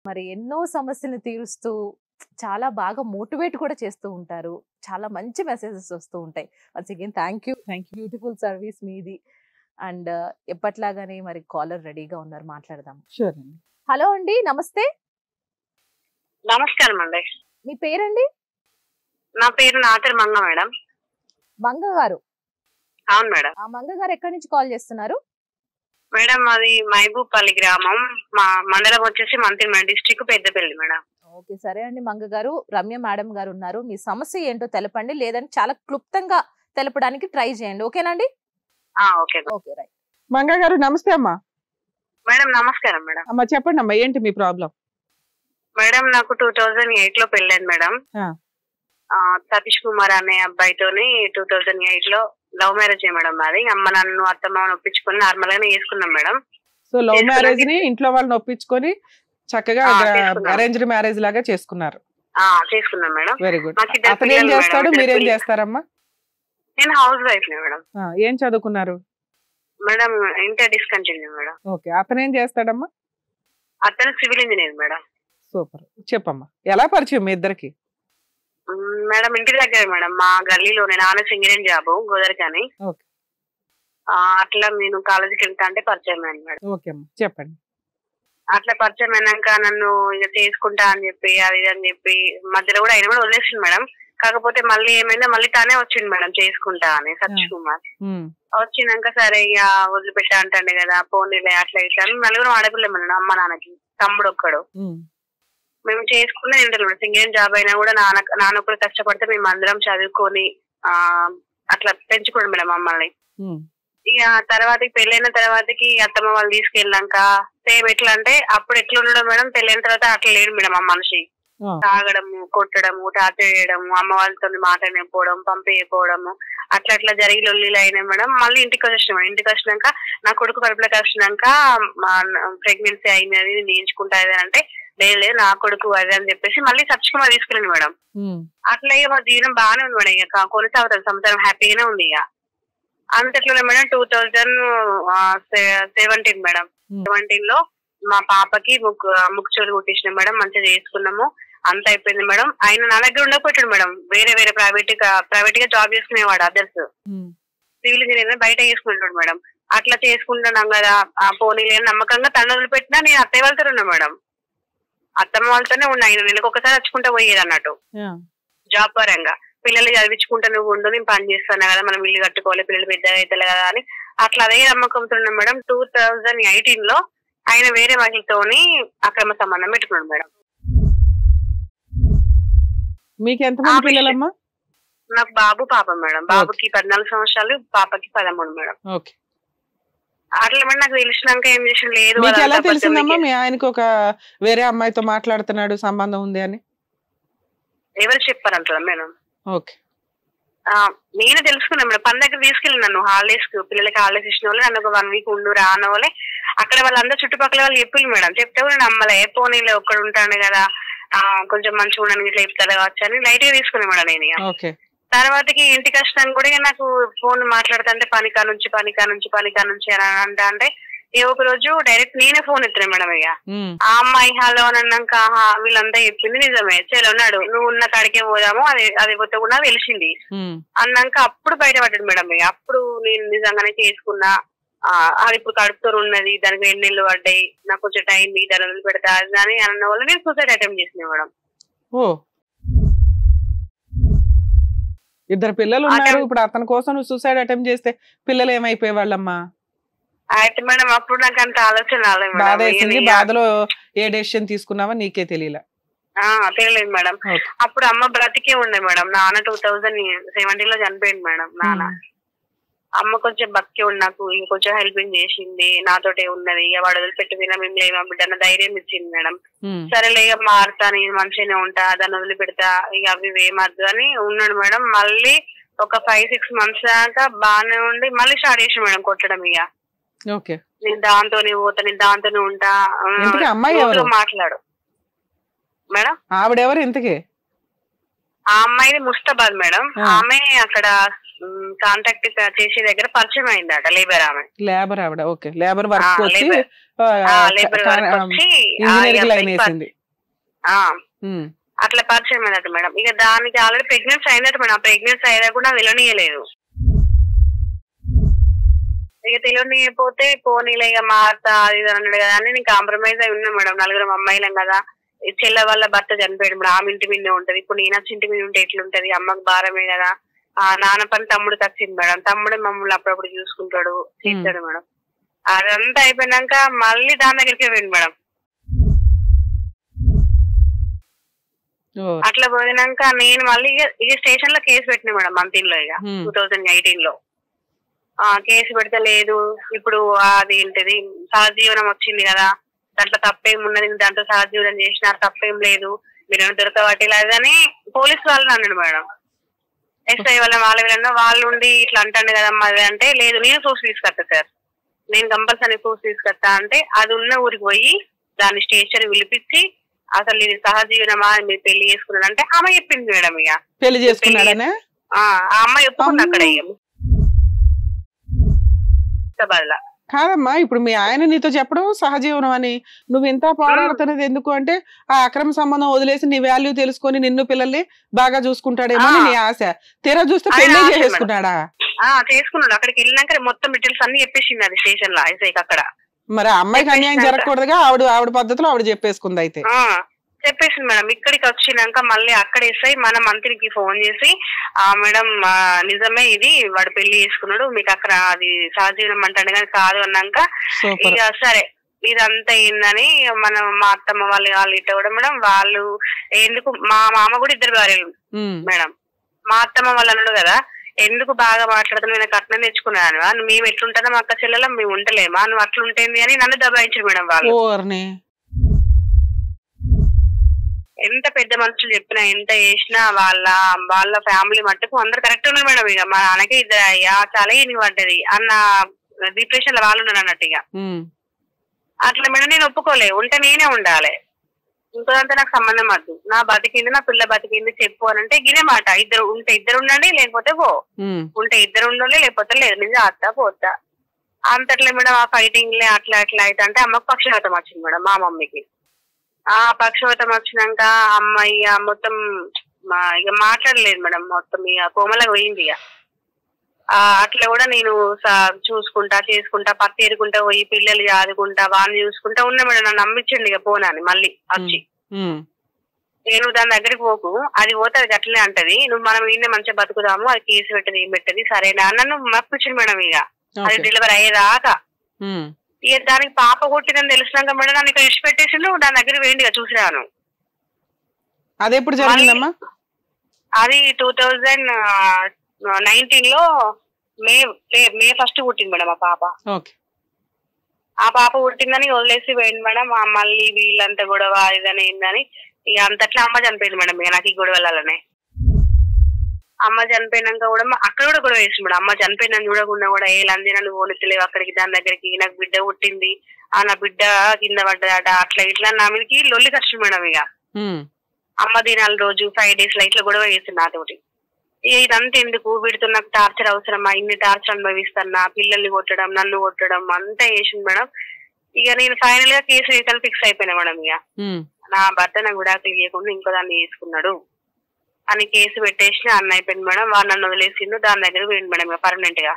మరి ఎన్నో సమస్యలను తీరుస్తూ చాలా బాగా మోటివేట్ కూడా చేస్తూ ఉంటారు. చాలా మంచి మెసేజెస్ వస్తూ ఉంటాయి. Once again thank you. Beautiful service మీది. అండ్ ఎప్పట్లాగానే మరి కాలర్ రెడీగా ఉన్నారు, మాట్లాడదాం. హలో అండి, నమస్తే. నమస్కారం అండి. మీ పేరండి? నా పేరు నాతర్ మంగ మేడం. మంగ గారు? అవును మేడం. మంగ గారు ఎక్కడి నుంచి కాల్ చేస్తున్నారు? మేడం అది మహబూబ్పల్లి గ్రామం, మా మండలం వచ్చేసి మంత్రిమేడ డిస్ట్రిక్ట్ పెద్దపల్లి మేడం. ఓకే, సరే అండి మంగ గారు, రమ్య మేడం గారు ఉన్నారు. మీ సమస్య ఏంటో తెలపండి, లేదంటే చాలా క్లుప్తంగా తెలపడానికి ట్రై చేయండి. ఓకేనండి? Okay okay, right. మంగ గారు నమస్తే అమ్మా. మేడం నమస్కారం మేడం. అమ్మా చెప్పండి అమ్మా, ఏంటి మీ ప్రాబ్లం? మేడం నాకు 2008 లో పెళ్ళైంది మేడం. సతీష్ కుమార్ అనే అబ్బాయితోని 2008 లో లవ్ మ్యారేజ్ మేడం. మాది అమ్మ నన్ను అత్తమ్మని ఒప్పించుకొని నార్మల్ గానే చేసుకున్నాం మేడం. సో లవ్ మ్యారేజ్ ని ఇంట్లో వాళ్ళని ఒప్పించుకొని చక్కగా అరేంజ్డ్ మ్యారేజ్ లాగా చేసుకున్నారు. చేసుకున్నాం మేడం. Very good. అతను ఏం చేస్తాడు, మీరేం చేస్తారమ్మా? నేను హౌస్ వైఫ్ మేడం. ఏం చదువుకున్నారు madam? Inter discontinue madam. Okay, అతను ఏం చేస్తాడమ్మా? అతను సివిల్ ఇంజనీర్ మేడం. సూపర్. చెప్పమ్మా, ఎలా పరిచయం మీ ఇద్దరికి? మేడం ఇంటి దగ్గర మేడం, మా గల్లీలోనే. నాన్న సింగరేణి జాబ్ గోదరికి అని. అట్లా నేను కాలేజీకి వెళ్తా అంటే పరిచయం అయింది మేడం. ఓకే అమ్మా, చెప్పండి. అట్లా పరిచయం అయినాక నన్ను ఇక చేసుకుంటా అని చెప్పి అది అని చెప్పి మధ్యలో కూడా ఆయన కూడా వదిలేసింది మేడం. కాకపోతే మళ్ళీ ఏమైందో మళ్ళీ తానే వచ్చింది మేడం చేసుకుంటా అని, సతీష్ కుమార్. వచ్చినాక సరే ఇక వదిలిపెట్టా అంటాండే కదా, పోనీలే అట్లా ఇట్లా. నలుగురు ఆడపిల్ల మేడం, అమ్మ నాన్నకి తమ్ముడు ఒక్కడు. మేము చేసుకున్న ఏంటో సింగరేణి జాబ్ అయినా కూడా నాన్న కూడా కష్టపడితే మేము అందరం చదువుకొని అట్లా పెంచుకోండి మేడం మమ్మల్ని. ఇక తర్వాతకి పెళ్ళైన తర్వాతకి అత్తమ్మ వాళ్ళు తీసుకెళ్ళాక సేమ్ ఎట్లా అంటే అప్పుడు ఎట్లా ఉండడం మేడం, పెళ్ళైన తర్వాత అట్లా లేడు మేడం. ఆ మనిషి తాగడము, కొట్టడము, టార్చర్ చేయడము, అమ్మ వాళ్ళతో మాట్లాడకపోవడం, పంపేయకపోవడము, అట్లా అట్లా జరిగి లొల్లిలు అయినాయి మేడం. మళ్ళీ ఇంటికి వచ్చేసినాం. ఇంటికి వచ్చినాక నా కొడుకు కడుపులోకి వచ్చినాక ప్రెగ్నెన్సీ అయినది నేర్చుకుంటా అంటే లేదు నా కొడుకు అది అని చెప్పేసి మళ్ళీ సబ్స్క్రైబ్ తీసుకెళ్ళండి మేడం. అట్లా ఇక మా జీవనం బాగానే ఉంది మేడం. ఇక కొనసాగుతుంది, సంవత్సరం హ్యాపీగానే ఉంది. ఇక అంతట్లో మేడం 2017 మేడం, 17 లో మా పాపకి ముక్కు చెవులు కుట్టించినాం మేడం. మంచిగా చేసుకున్నాము, అంత అయిపోయింది మేడం. ఆయన నా దగ్గర ఉండకపోయాడు మేడం, వేరే వేరే ప్రైవేట్ గా జాబ్ చేసుకునేవాడు. అదర్స్ సివిల్ ఇంజనీర్ బయట చేసుకుంటాడు మేడం. అట్లా చేసుకుంటున్నాం కదా, పోనీ లేని నమ్మకంగా తన వదిలిపెట్టినా నేను అత్తయ్య వాళ్ళతో ఉన్నా మేడం. అత్తమ్మ వాళ్ళతోనే ఉన్నా. ఆయన నెలకు ఒకసారి వచ్చుకుంటా పోయేది అన్నట్టు జాబ్ పరంగా. పిల్లలు చదివించుకుంటా నువ్వు ఉండు, నేను పని చేస్తాను కదా, మనం ఇల్లు కట్టుకోవాలి, పిల్లలు పెద్దగా అవుతారు కదా అని అట్లా అదే నమ్మకంతో ఉన్నాం మేడం. 2018 లో ఆయన వేరే మహిళతోని అక్రమ సంబంధం పెట్టుకున్నాడు మేడం. మీకు ఎంతమంది పిల్లలమ్మా? నాకు బాబు పాప మేడం. బాబుకి 14 సంవత్సరాలు, పాపకి 13 మేడం. అట్లా మేడం నాకు తెలిసినాక ఏం చేసిన లేదు. ఎలా తెలిసిందమ్మా మీ ఆయనకు ఒక వేరే అమ్మాయితో మాట్లాడుతున్నాడు, సంబంధం ఉంది అని? ఎవరు చెప్పారంటారా మేడం? ఓకే, నేను తెలుసుకున్నా మేడం. పని దగ్గర తీసుకెళ్ళి నన్ను హాలిడేస్ కు, పిల్లలకి హాలిడేస్ ఇచ్చిన వాళ్ళు నన్ను ఒక 1 వీక్ ఉండు రాన వాళ్ళే. అక్కడ వాళ్ళందరూ చుట్టుపక్కల వాళ్ళు చెప్పింది మేడం. చెప్తే కూడా నమ్మలే. పోనీలే ఒక్కడు ఉంటాను కదా, కొంచెం మంచిగా ఉండడానికి ఇట్లా చెప్తారు కావచ్చు అని లైట్ గా తీసుకున్నా మేడం నేను. తర్వాతకి ఇంటికి వచ్చినాను కూడా నాకు ఫోన్ మాట్లాడుతుంటే పనికా నుంచి అని అంటే ఏ ఒక రోజు డైరెక్ట్ నేనే ఫోన్ ఎత్తున్నా మేడం. ఇక ఆ అమ్మాయి హలో అని అన్నాక వీళ్ళంతా చెప్పింది నిజమే, చెల్లన్నాడు నువ్వు ఉన్న కాడికే పోదాము, అది పోతే కూడా తెలిసింది అన్నాక అప్పుడు బయటపడ్డాడు మేడం. ఇక అప్పుడు నేను నిజంగానే చేసుకున్నా, అది ఇప్పుడు కడుపుతో ఉన్నది, దానికి 2 నెలలు పడ్డాయి, నాకు కొంచెం టైం దాని వదిలి పెడతా అని అన్న వల్ల నేను సూసైడ్ అటెంప్ట్ చేసిన మేడం. ఇద్దరు పిల్లలు ఉన్నారు. ఇప్పుడు అతని కోసం నువ్వు సూసైడ్ అటెంప్ట్ చేస్తే పిల్లలు ఏమైపోయే వాళ్ళమ్మా? అయితే మేడం అప్పుడు నాకు అంత ఆలోచన రాలేదు. బాధలో ఏ డెసిషన్ తీసుకున్నావా నీకే తెలియలేదు మేడం. అప్పుడు అమ్మ బ్రతికే ఉండే మేడం. నాన్న 2017 లో చనిపోయింది మేడం. నాన్న అమ్మ కొంచెం బతికే ఉండి నాకు ఇంకొంచెం హెల్పింగ్ చేసింది, నాతోటే ఉన్నది. ఇక వాడు వదిలిపెట్టిపోయినా మేము లేమా బిడ్డ ధైర్యం ఇచ్చింది మేడం. సరేలే ఇక మారుతా, నేను మంచిగానే ఉంటా, దాన్ని వదిలిపెడతా, ఇక అవి ఏమద్దు అని ఉన్నాడు మేడం. మళ్ళీ ఒక 5-6 months దాకా బాగానే ఉండి మళ్ళీ స్టార్ట్ చేసి మేడం కొట్టడం. ఇక నేను దాంతోనే పోతా, నేను దాంతోనే ఉంటా, మాట్లాడు మేడం. ఆవిడెవరు ఇంతకీ? ఆ అమ్మాయిది ముస్తాబాద్ మేడం. ఆమె అక్కడ కాంటాక్ట్ చేసే దగ్గర పరిచయం అయిందట, లేబర్ ఆమె. లేబర్ ఆవిడ? ఓకే, లేబర్ వర్క్ వచ్చి అట్లా పరిచయం అయిందట మేడం. ఇక దానికి ఆల్రెడీ ప్రెగ్నెన్సీ అయిందట మేడం. ఆ ప్రెగ్నెన్సీ అయ్యేదా కూడా తెలియనియలేదు. ఇక తెలియనియకపోతే పోనీలే ఇక మారుతా అది ఇది అన్నాడు కదా అని నేను కాంప్రమైజ్ అయి ఉన్నా మేడం. 4 అమ్మాయిలం కదా, చెల్ల వాళ్ళ భర్త చనిపోయాడు మేడం, ఆమె ఇంటి మీద ఉంటది. ఇప్పుడు నేను వచ్చి ఇంటి మీద ఉంటే ఎట్లుంటది, అమ్మకి భారమే కదా. నాన్న పని తమ్ముడికి వచ్చింది మేడం. తమ్ముడే మమ్మల్ని అప్పుడప్పుడు చూసుకుంటాడు, చేస్తాడు మేడం. అదంతా అయిపోయినాక మళ్ళీ దాని దగ్గరికి పోయింది మేడం. అట్లా పోయినాక నేను మళ్ళీ ఇక స్టేషన్ లో కేసు పెట్టినా మేడం. మంతిలో ఇక 2018 లో కేసు పెడితే లేదు, ఇప్పుడు అది ఏంటిది సహజీవనం వచ్చింది కదా, దాంట్లో తప్పేమున్నది, దాంట్లో సహజీవనం చేసినారు, తప్పేం లేదు, మీరు దొరకబట్టలేదని పోలీసు వాళ్ళని అన్నాడు మేడం. ఎస్ఐ వాళ్ళు ఉండి ఇట్లా అంటాను కదమ్మా అది అంటే, లేదు నేను ప్రూఫ్ తీసుకొస్తా సార్, నేను కంపల్సరీ ప్రూఫ్ తీసుకొస్తా అంటే అది ఉన్న ఊరికి పోయి దాన్ని స్టేషన్ పిలిపించి అసలు ఇది సహజీవనమా మీరు పెళ్లి చేసుకున్నాడు అంటే ఆమె చెప్పింది మేడం. ఇక పెళ్లి చేసుకున్నాడనే ఆ అమ్మాయి ఒప్పుకుంది అక్కడ. కాదమ్మా, ఇప్పుడు మీ ఆయన నీతో చెప్పడం సహజీవనం అని, నువ్వు ఇంత పోరాడుతున్నది ఎందుకు అంటే ఆ అక్రమ సంబంధం వదిలేసి నీ వాల్యూ తెలుసుకొని నిన్ను పిల్లల్ని బాగా చూసుకుంటాడేమో అని నీ ఆశ. తీరా చూస్తే పెళ్లి చేసుకున్నాడా? చేసుకున్నాడు. అక్కడికి వెళ్ళినాక మొత్తం డీటెయిల్స్ అన్ని చెప్పేసింది అది స్టేషన్ లో అక్కడ. మరి అమ్మాయికి అన్యాయం జరగకూడదుగా, ఆవిడ పద్ధతిలో ఆవిడ చెప్పేసుకుంది. అయితే చెప్పేసింది మేడం. ఇక్కడికి వచ్చినాక మళ్ళీ అక్కడ ఎస్ఐ మన మంత్రికి ఫోన్ చేసి, మేడం నిజమే ఇది వాడు పెళ్లి చేసుకున్నాడు, మీకు అక్కడ అది సహజీవనం అంటాడు కానీ కాదు అన్నాక ఇక సరే ఇదంతా ఏందని మనం మా అత్తమ్మ వాళ్ళు ఇట్ట కూడా మేడం వాళ్ళు ఎందుకు మా మామ కూడా 2 భార్యలు మేడం. మా అత్తమ్మ వాళ్ళు అన్నాడు కదా, ఎందుకు బాగా మాట్లాడుతున్నా, నేను కట్నం తెచ్చుకున్నాను, మేము ఎట్లుంటానో మా అక్క చెల్లెలా మేము ఉంటలేమా, నువ్వు అట్లుంటేంది అని నన్ను దబాయించారు మేడం వాళ్ళు. ఎంత పెద్ద మనుషులు చెప్పినా ఎంత చేసినా వాళ్ళ ఫ్యామిలీ మట్టుకు అందరు కరెక్ట్ ఉన్నారు మేడం. ఇక మా నాన్నకి 2 అయ్యా చాలా ఈయనకి పడ్డది అన్న డిప్రెషన్ లో వాళ్ళు ఉన్నారు అన్నట్టు. ఇక అట్లా మేడం నేను ఒప్పుకోలే, ఉంటే నేనే ఉండాలి, ఇంకోదంతా నాకు సంబంధం వద్దు, నా బతికింది నా పిల్ల బతికింది చెప్పు అని అంటే గినే మాట. ఉంటే ఇద్దరు ఉండండి లేకపోతే పో, ఉంటే ఇద్దరు ఉండాలి లేకపోతే లేదు, నిజం అత్తా పోతా అంతట్లే మేడం. ఆ ఫైటింగ్ లే అట్లా అట్లా అయితే అంటే అమ్మకు పక్షవాతం వచ్చింది మేడం. మా మమ్మీకి పక్షవాతం వచ్చినాక అమ్మాయి మొత్తం ఇక మాట్లాడలేదు మేడం, మొత్తం ఇక కోమలకు పోయింది. ఇక అట్లా కూడా నేను చూసుకుంటా చేసుకుంటా పత్తి ఏరుకుంటా పోయి పిల్లలు ఆదుకుంటా వాళ్ళని చూసుకుంటా ఉన్నా మేడం. నన్ను నమ్మించండి ఇక పోనాని మళ్ళీ వచ్చి, నువ్వు దాని దగ్గరికి పోకు, అది పోతే అది అట్లనే అంటది, నువ్వు మనం ఈయన మంచిగా బతుకుదాము, అది కేసు పెట్టది ఏం పెట్టది సరేనా నన్ను మప్పించండి మేడం. ఇక అది డెలివరీ అయ్యేదాకా ఇక దానికి పాప కొట్టిందని తెలిసినాక మేడం నన్ను ఇక్కడ ఇష్ట పెట్టేసిండు, దాని దగ్గర వేయండి ఇక చూసిరాను. అది ఎప్పుడు జరిగిందమ్మా? అది 2019 లో మే 1 పుట్టింది మేడం ఆ పాప. ఆ పాప పుట్టిందని వదిలేసి పోయింది మేడం. మళ్ళీ వీళ్ళంతా గొడవ ఇదని ఏందని ఇక అంతట్లా అమ్మ చనిపోయింది మేడం. ఇక నాకు ఈ గొడవలనే అమ్మ చనిపోయినాక కూడా అక్కడ కూడా గొడవ వేసింది మేడం. అమ్మ చనిపోయినా చూడకుండా కూడా ఏ లందినా నువ్వు పోనిస్తలేవు అక్కడికి దాని దగ్గరికి, నాకు బిడ్డ పుట్టింది నా బిడ్డ కింద పడ్డదట అట్లా ఇట్లా నా మీదకి లొల్లి ఖర్చు మేడం. ఇక అమ్మ దినాల రోజు 5 days లో ఇట్లా గొడవ వేసింది నాతోటి. ఇదంతా ఎందుకు, వీడితో నాకు టార్చర్ అవసరమా, ఇన్ని టార్చర్ అనుభవిస్తున్నా, పిల్లల్ని కొట్టడం నన్ను కొట్టడం అంతా చేసింది మేడం. ఇక నేను ఫైనల్ గా కేసు రీతలు ఫిక్స్ అయిపోయినా మేడం. ఇక నా భర్త నాకు విడాకులు ఇవ్వకుండా ఇంకో దాన్ని చేసుకున్నాడు అని కేసు పెట్టేసిన అన్న అయిపోయింది మేడం. వాళ్ళు నన్ను వదిలేసిండు, దాని దగ్గర పోయింది మేడం ఇక పర్మనెంట్ గా.